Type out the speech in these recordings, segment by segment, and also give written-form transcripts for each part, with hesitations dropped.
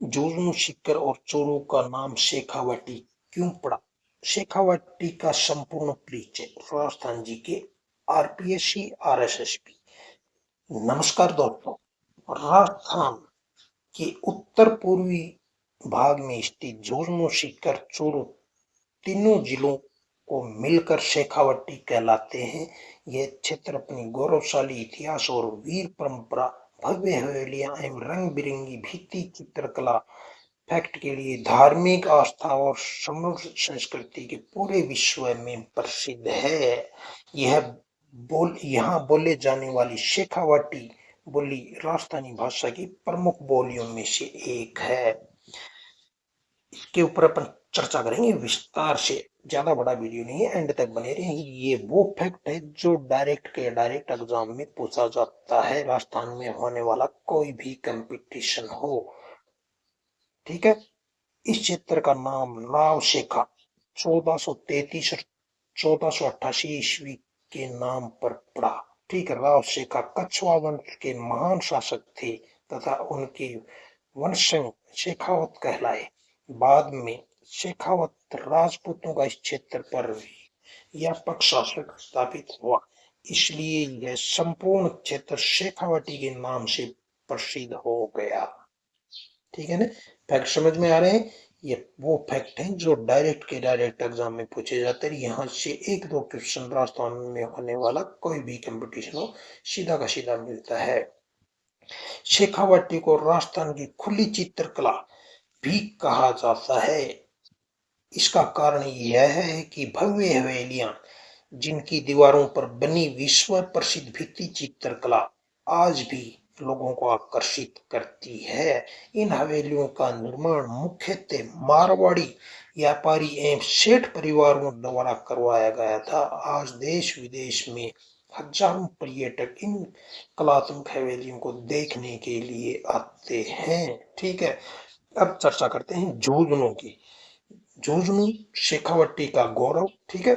झुंझुनू, सीकर और चूरू का नाम शेखावाटी क्यों पड़ा? शेखावाटी का संपूर्ण परिचय। राजस्थान जी के आरपीएससी आरएसएसपी। नमस्कार दोस्तों, राजस्थान के उत्तर पूर्वी भाग में स्थित झुंझुनू, सीकर, चूरू तीनों जिलों को मिलकर शेखावाटी कहलाते हैं। यह क्षेत्र अपनी गौरवशाली इतिहास और वीर परंपरा, भव्य हवेलियां एवं रंग बिरंगी भित्ति चित्रकला फैक्ट के लिए धार्मिक आस्था और समृद्ध संस्कृति के पूरे विश्व में प्रसिद्ध है। यहाँ बोले जाने वाली शेखावाटी बोली राजस्थानी भाषा की प्रमुख बोलियों में से एक है। इसके ऊपर अपन चर्चा करेंगे विस्तार से। ज्यादा बड़ा वीडियो नहीं है, एंड तक बने रहे। ये वो फैक्ट है जो डायरेक्ट एग्जाम में पूछा जाता है, राजस्थान में होने वाला कोई भी कंपटीशन हो। ठीक है। इस क्षेत्र का नाम लाव शेखा 1433 और 1488 ईस्वी के नाम पर पड़ा। ठीक है। राव शेखा कछवा वंश के महान शासक थे तथा उनके वंशज शेखावत कहलाए। बाद में शेखावत राजपूतों का इस क्षेत्र पर व्यापक शासन स्थापित हुआ, इसलिए यह संपूर्ण क्षेत्र शेखावाटी के नाम से प्रसिद्ध हो गया। ठीक है ना। फैक्ट समझ में आ रहे हैं। ये वो फैक्ट हैं जो डायरेक्ट एग्जाम में पूछे जाते हैं। यहाँ से एक दो क्वेश्चन राजस्थान में होने वाला कोई भी कंपटीशन हो, सीधा का सीधा मिलता है। शेखावाटी को राजस्थान की खुली चित्रकला भी कहा जाता है। इसका कारण यह है कि भव्य हवेलियां जिनकी दीवारों पर बनी विश्व प्रसिद्ध भित्ति चित्रकला आज भी लोगों को आकर्षित करती है। इन हवेलियों का निर्माण मुख्यतः मारवाड़ी व्यापारी एवं सेठ परिवारों द्वारा करवाया गया था। आज देश विदेश में हजारों पर्यटक इन कलात्मक हवेलियों को देखने के लिए आते हैं। ठीक है। अब चर्चा करते हैं झुंझुनू की। झुंझुनू शेखावाटी का गौरव। ठीक है।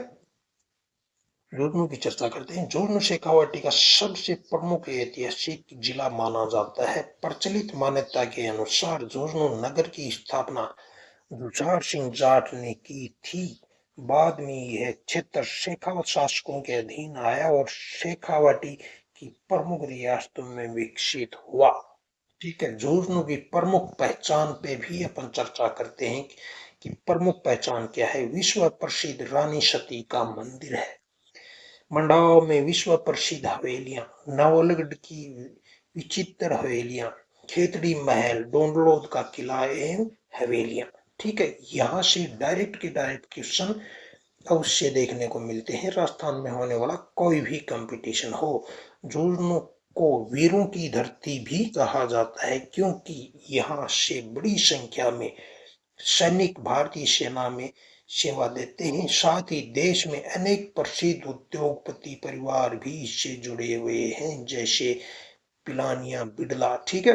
झुंझुनू की चर्चा करते हैं। झुंझुनू शेखावाटी का सबसे प्रमुख ऐतिहासिक जिला माना जाता है। प्रचलित मान्यता के अनुसार झुंझुनू नगर की स्थापना जुझार सिंह जाट ने की थी। बाद में यह क्षेत्र शेखावत शासकों के अधीन आया और शेखावाटी की प्रमुख रियासतों में विकसित हुआ। ठीक है। झुंझुनू की प्रमुख पहचान पे भी अपन चर्चा करते हैं कि प्रमुख पहचान क्या है। विश्व प्रसिद्ध रानी सती का मंदिर है। मंडाओ में विश्व प्रसिद्ध हवेलियां, नवलगढ़ की विचित्र हवेलियां, खेतड़ी महल, डोंडलोद का किला एवं हवेलियां। ठीक है। यहाँ से डायरेक्ट क्वेश्चन अवश्य देखने को मिलते हैं। राजस्थान में होने वाला कोई भी कंपटीशन हो। झुंझुनू को वीरों की धरती भी कहा जाता है क्योंकि यहाँ से बड़ी संख्या में सैनिक भारतीय सेना में सेवा देते हैं। साथ ही देश में अनेक प्रसिद्ध उद्योगपति परिवार भी इससे जुड़े हुए हैं, जैसे पिलानिया, बिड़ला। ठीक है।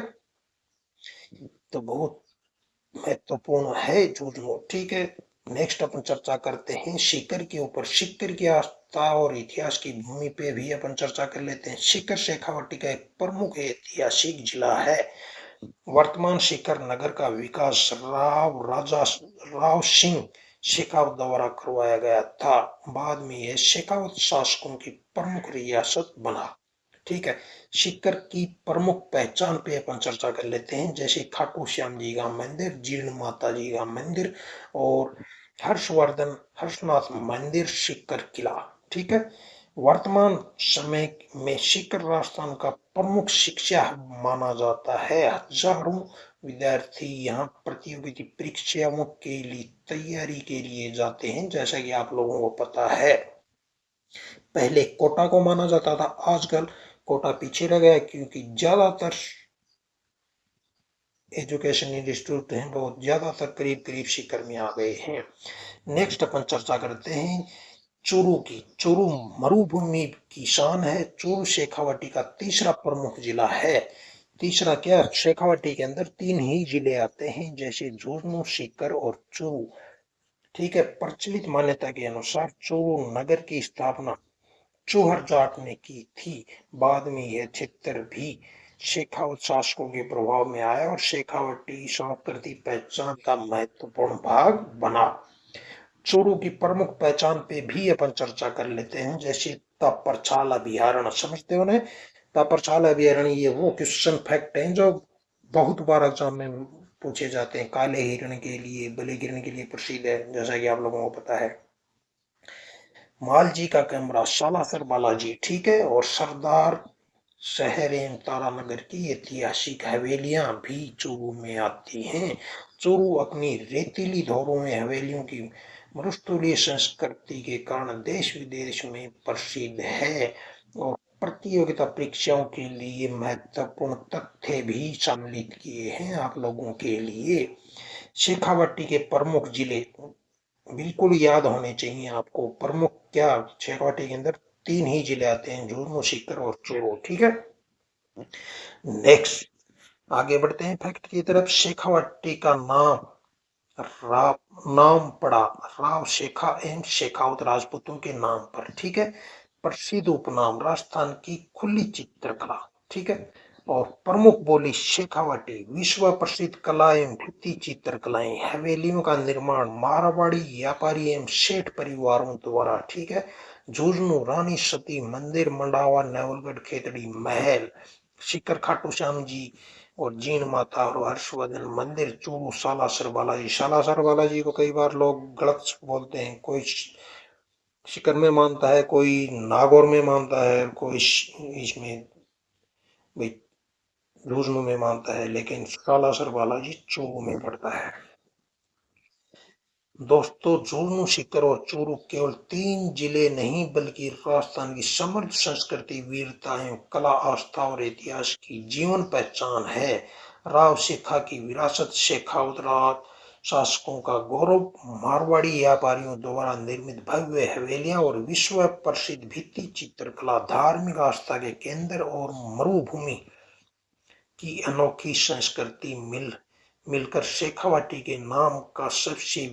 तो बहुत महत्वपूर्ण है झुंझुनू। ठीक है। नेक्स्ट अपन चर्चा करते हैं सीकर के ऊपर। सीकर की आस्था और इतिहास की भूमि पे भी अपन चर्चा कर लेते हैं। सीकर शेखावाटी का एक प्रमुख ऐतिहासिक जिला है। वर्तमान सीकर नगर का विकास राव सिंह शेखावत द्वारा करवाया गया था। बाद में यह शेखावत शासकों की प्रमुख रियासत बना। ठीक है। सीकर की प्रमुख पहचान पे अपन चर्चा कर लेते हैं, जैसे खाटू श्याम जी का मंदिर, जीर्ण माता जी का मंदिर और हर्षवर्धन हर्षनाथ मंदिर, सीकर किला। ठीक है। वर्तमान समय में सीकर राजस्थान का प्रमुख शिक्षा माना जाता है। हजारों विद्यार्थी यहाँ प्रतियोगिता परीक्षाओं के लिए तैयारी के लिए जाते हैं। जैसा कि आप लोगों को पता है, पहले कोटा को माना जाता था, आजकल कोटा पीछे रह गया क्योंकि ज्यादातर एजुकेशन इंस्टीट्यूट हैं वो ज्यादातर करीब करीब सीकर में आ गए हैं। नेक्स्ट अपन चर्चा करते हैं चूरू की। चूरू मरुभूमि की शान है। चूरू शेखावाटी का तीसरा प्रमुख जिला है। तीसरा क्या? शेखावाटी के अंदर तीन ही जिले आते हैं, जैसे झुंझुनू, सीकर और चूरू। ठीक है। प्रचलित मान्यता के अनुसार चूरू नगर की स्थापना चूहर जाट ने की थी। बाद में यह क्षेत्र भी शेखावत शासकों के प्रभाव में आया और शेखावटी संस्कृति पहचान का महत्वपूर्ण भाग बना। चोरों की प्रमुख पहचान पे भी अपन चर्चा कर लेते हैं, जैसे तपरछाल अभ्यारण्य, समझते हो ना? तपरछाल अभ्यारण्य ये वो क्वेश्चन फैक्ट हैं जो बहुत बार एग्जाम में पूछे जाते हैं। काले हिरण के लिए, बले हिरण के लिए प्रसिद्ध है, जैसा कि आप लोगों को पता है। मालजी का कैमरा सालासर बालाजी, ठीक है। और सरदार शहर एवं तारानगर की ऐतिहासिक हवेलियां भी चूरू में आती हैं। चूरू अपनी रेतीली धोरों में हवेलियों की मरुस्थलीय संस्कृति के कारण देश विदेश में प्रसिद्ध है। और प्रतियोगिता परीक्षाओं के लिए महत्वपूर्ण तथ्य भी सम्मिलित किए हैं आप लोगों के लिए। शेखावाटी के प्रमुख जिले बिल्कुल याद होने चाहिए आपको। प्रमुख क्या, शेखावाटी के अंदर 3 ही जिले आते हैं, झुंझुनू, सीकर और चूरू, ठीक है। नेक्स्ट आगे बढ़ते हैं फैक्ट की तरफ। शेखावाटी का नाम पड़ा राव शेखा एवं शेखावत राजपूतों के नाम पर, ठीक है। प्रसिद्ध उपनाम राजस्थान की खुली चित्रकला, ठीक है। और प्रमुख बोली शेखावाटी, विश्व प्रसिद्ध कला एवं भित्ति चित्रकलाएं, हवेलियों का निर्माण मारवाड़ी व्यापारी एवं सेठ परिवारों द्वारा, ठीक है। झुंझुनू रानी सती मंदिर, मंडावा, नेवलगढ़ खेतड़ी महल, शिखर खाटू श्याम जी और जीण माता और हर्षवर्धन मंदिर, चूरू सालासर बालाजी। सालासर बालाजी को कई बार लोग गलत बोलते हैं, कोई शिखर में मानता है, कोई नागौर में मानता है, कोई इसमें भाई झुंझुनू में मानता है, लेकिन सालासर बालाजी चूरू में पड़ता है। दोस्तों, झुंझुनू, सीकर और चूरू केवल 3 जिले नहीं बल्कि राजस्थान की समृद्ध संस्कृति, वीरता एवं कला, आस्था और इतिहास की जीवन पहचान है। राव शेखा की विरासत, शेखावत राज शासकों का गौरव, मारवाड़ी व्यापारियों द्वारा निर्मित भव्य हवेलियां और विश्व प्रसिद्ध भित्ति चित्रकला, धार्मिक आस्था के केंद्र और मरुभूमि की अनोखी संस्कृति मिलकर शेखावाटी के नाम का सबसे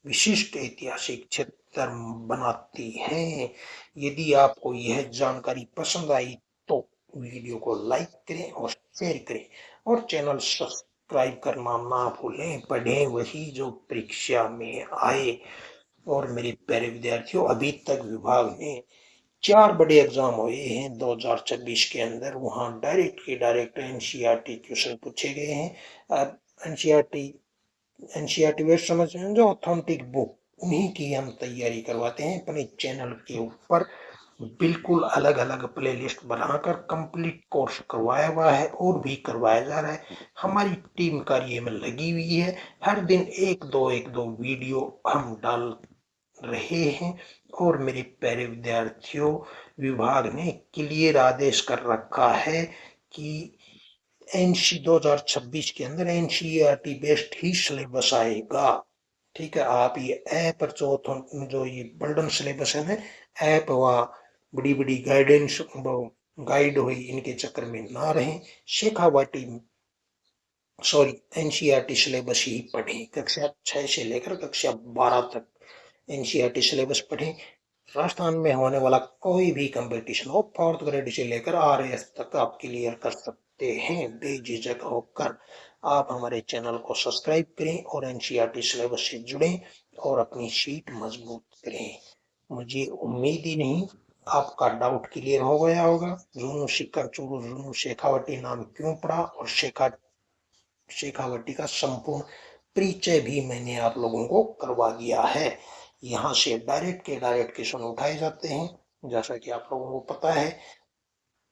विशिष्ट ऐतिहासिक क्षेत्र बनाती हैं। यदि आपको यह जानकारी पसंद आई तो वीडियो को लाइक करें और शेयर करें और चैनल सब्सक्राइब करना ना भूलें। पढ़ें वही जो परीक्षा में आए। और मेरे प्यारे विद्यार्थियों, अभी तक विभाग ने 4 बड़े एग्जाम हुए हैं 2026 के अंदर। वहां डायरेक्ट के डायरेक्ट एनसीईआरटी क्वेश्चन पूछे गए हैं। अब एनसीईआरटी वेब समझ में जो ऑथेंटिक बुक, उन्हीं की हम तैयारी करवाते हैं अपने चैनल के ऊपर। बिल्कुल अलग अलग प्लेलिस्ट बनाकर कंप्लीट कोर्स करवाया हुआ है और भी करवाया जा रहा है। हमारी टीम कार्य में लगी हुई है। हर दिन एक दो वीडियो हम डाल रहे हैं। और मेरे प्यारे विद्यार्थियों, विभाग ने क्लियर आदेश कर रखा है कि एनसी 2026 के अंदर एनसीईआरटी बेस्ड ही सिलेबस आएगा, ठीक है। आप ये ऐप जो ये बर्डन सिलेबस है ना, ऐप व बड़ी बड़ी गाइडेंस गाइड हुई, इनके चक्कर में ना रहें। शेखावाटी एनसीईआरटी सिलेबस ही पढ़ें। कक्षा 6 से लेकर कक्षा 12 तक एनसीईआरटी सिलेबस पढ़ें। राजस्थान में होने वाला कोई भी कंपटीशन हो, 4th ग्रेड से लेकर आरएएस तक आप क्लियर कर सकते हैं बेझिझक होकर। आप हमारे चैनल को सब्सक्राइब करें और एनसीईआरटी सिलेबस से जुड़ें और अपनी सीट मजबूत करें। मुझे उम्मीद ही नहीं आपका डाउट क्लियर हो गया होगा। झुंझुनू, सीकर, चूरू, झुंझुनू शेखावाटी नाम क्यों पड़ा और शेखावाटी का संपूर्ण परिचय भी मैंने आप लोगों को करवा दिया है। यहाँ से डायरेक्ट के डायरेक्ट क्वेश्चन उठाए जाते हैं, जैसा कि आप लोगों को पता है।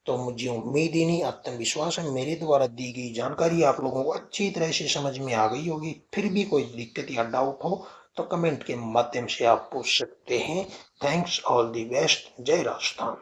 तो मुझे उम्मीद ही नहीं, आत्मविश्वास है मेरे द्वारा दी गई जानकारी आप लोगों को अच्छी तरह से समझ में आ गई होगी। फिर भी कोई दिक्कत या डाउट हो तो कमेंट के माध्यम से आप पूछ सकते हैं। थैंक्स, ऑल द बेस्ट, जय राजस्थान।